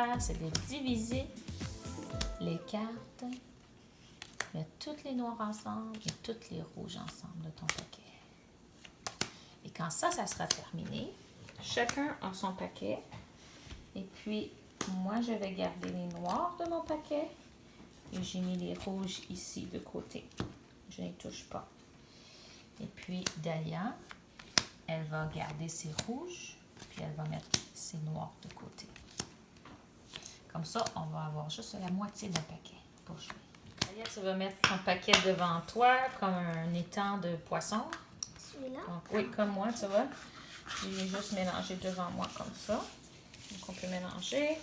faire, c'est de diviser les cartes, mettre toutes les noirs ensemble et toutes les rouges ensemble de ton paquet. Et quand ça sera terminé, chacun a son paquet. Et puis, moi, je vais garder les noirs de mon paquet. Et j'ai mis les rouges ici de côté. Je ne les touche pas. Et puis, Dahlia, elle va garder ses rouges. Puis, elle va mettre ses noirs de côté. Comme ça, on va avoir juste la moitié d'un paquet pour jouer. Dahlia, tu vas mettre ton paquet devant toi comme un étang de poisson. Celui-là? Donc, oui, comme moi, tu vois. J'ai juste mélangé devant moi comme ça. Donc, on peut mélanger.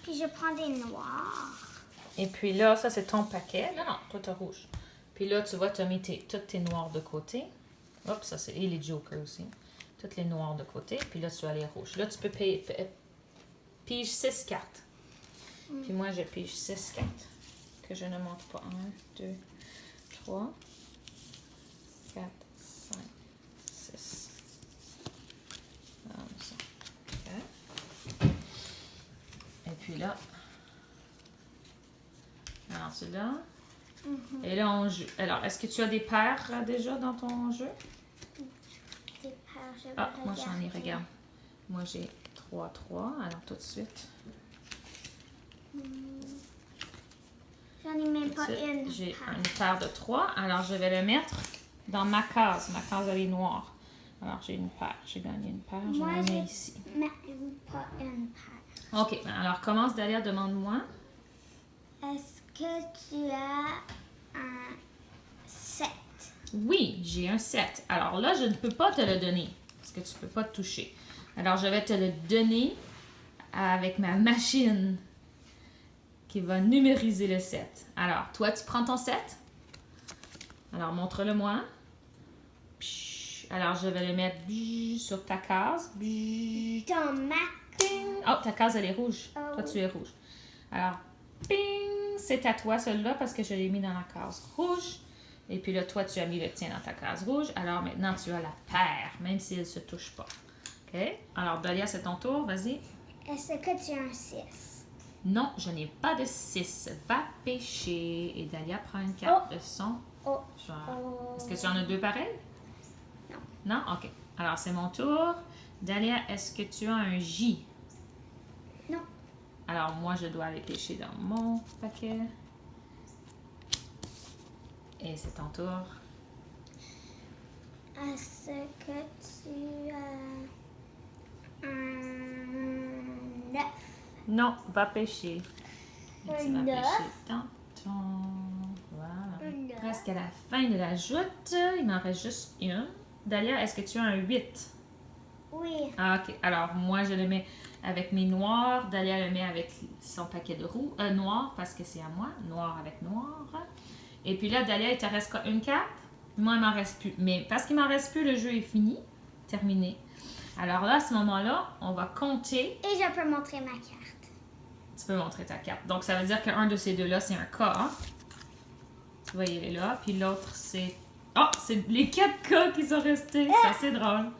Puis je prends des noirs. Et puis là, ça, c'est ton paquet. Non, non, toi, t'as rouge. Puis là, tu vois, tu as mis tous tes noirs de côté. Hop, ça, c'est... Et les jokers aussi. Toutes les noirs de côté. Puis là, tu as les rouges. Là, tu peux pige 6 cartes. Puis moi, je pige 6 cartes. Que je ne montre pas. 1, 2, 3, 4, 5, 6. Comme ça. OK. Et puis là... Alors, celui-là. Et là, on joue. Alors, est-ce que tu as des paires déjà dans ton jeu? Des paires, je vais Ah, moi j'en ai, regarder. regarde. Moi j'ai 3, 3. Alors, tout de suite. J'en ai même Tout pas de suite, une. j'ai paire. une paire de 3. Alors, je vais le mettre dans ma case. Ma case, elle est noire. Alors, j'ai une paire. J'ai gagné une paire. Je Moi, la mets j'ai ici. même pas une paire. OK. Alors, commence derrière. Demande-moi. Est-ce que tu as un 7? Oui, j'ai un 7. Alors là, je ne peux pas te le donner parce que tu ne peux pas te toucher. Alors, je vais te le donner avec ma machine qui va numériser le 7. Alors, toi, tu prends ton 7. Alors, montre-le-moi. Alors, je vais le mettre sur ta case. Dans ma... Oh, ta case, elle est rouge. Oh. Toi, tu es rouge. Alors, ping, c'est à toi, celui-là, parce que je l'ai mis dans la case rouge. Et puis là, toi, tu as mis le tien dans ta case rouge. Alors, maintenant, tu as la paire, même si elle ne se touche pas. OK? Alors, Dahlia, c'est ton tour. Vas-y. Est-ce que tu as un 6? Non, je n'ai pas de 6. Va pêcher. Et Dahlia prend une carte de son Oh. genre. Oh. Est-ce que tu en as 2 pareils? Non. Non? OK. Alors, c'est mon tour. Dahlia, est-ce que tu as un J? Non. Alors, moi, je dois aller pêcher dans mon paquet. Et c'est ton tour. Est-ce que tu as un 9? Non, va pêcher. Et tu vas Un neuf. pêcher dans ton... Voilà. Un neuf. Presque à la fin de la joute. Il m'en reste juste une. Dahlia, est-ce que tu as un 8? Oui. Ah, OK. Alors, moi, je le mets avec mes noirs. Dahlia le met avec son paquet de roux. Noir, parce que c'est à moi. Noir avec noir. Et puis là, Dahlia, il te reste une carte. Moi, il m'en reste plus. Mais parce qu'il m'en reste plus, le jeu est fini. Terminé. Alors là, à ce moment-là, on va compter. Et je peux montrer ma carte. Tu peux montrer ta carte. Donc, ça veut dire qu'un de ces deux-là, c'est un K. Tu vois, il est là. Puis l'autre, c'est... Oh, c'est les 4 K qui sont restés. C'est assez drôle.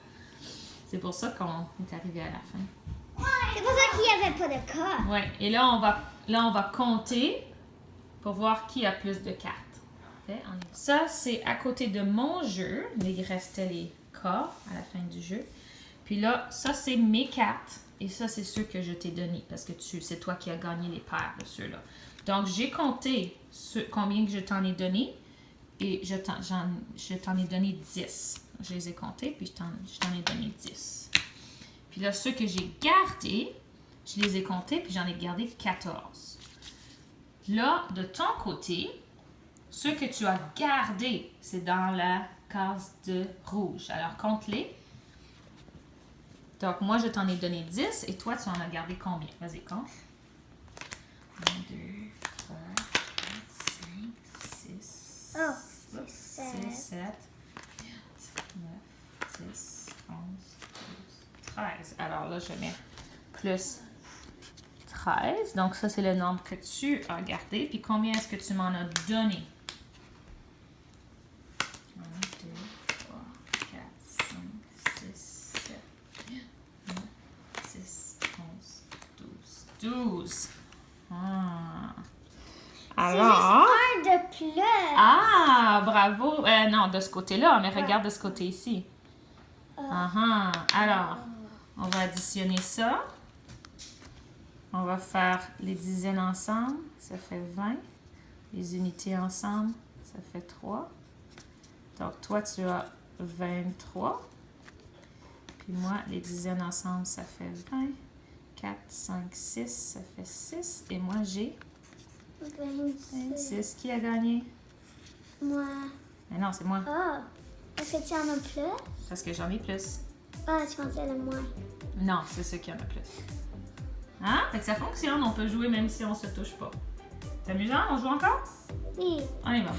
C'est pour ça qu'on est arrivé à la fin. C'est pour ça qu'il n'y avait pas de cas. Ouais. Et là, on va compter pour voir qui a plus de cartes. Okay? Ça, c'est à côté de mon jeu. Mais il restait les K à la fin du jeu. Puis là, ça, c'est mes cartes. Et ça, c'est ceux que je t'ai donnés. Parce que c'est toi qui as gagné les paires de ceux-là. Donc, j'ai compté combien que je t'en ai donné. Et je t'en ai donné 10. Je les ai comptés, puis je t'en ai donné 10. Puis là, ceux que j'ai gardés, je les ai comptés, puis j'en ai gardé 14. Là, de ton côté, ceux que tu as gardés, c'est dans la case de rouge. Alors, compte-les. Donc, moi, je t'en ai donné 10, et toi, tu en as gardé combien? Vas-y, compte. 1, 2, 3, 4, 5, 6, Oh, c'est 6, 7. 7, 9, 10, 11, 12, 13. Alors là, je mets plus 13. Donc, ça, c'est le nombre que tu as gardé. Puis, combien est-ce que tu m'en as donné? 1, 2, 3, 4, 5, 6, 7, 9, 10, 11, 12. 12. Ah. C'est Alors... juste un de plus. Ah, bravo. Non, de ce côté-là, mais regarde de ce côté ici. Alors, on va additionner ça. On va faire les dizaines ensemble. Ça fait 20. Les unités ensemble, ça fait 3. Donc, toi, tu as 23. Puis moi, les dizaines ensemble, ça fait 20. 4, 5, 6, ça fait 6. Et moi, j'ai 26. Qui a gagné? Moi. Mais non, c'est moi. Oh. Est-ce que tu en as plus? Parce que j'en ai plus. Ah, tu pensais le moins. Non, c'est ceux qui en a plus. Hein? Fait que ça fonctionne. On peut jouer même si on se touche pas. C'est amusant? On joue encore? Oui. On y va.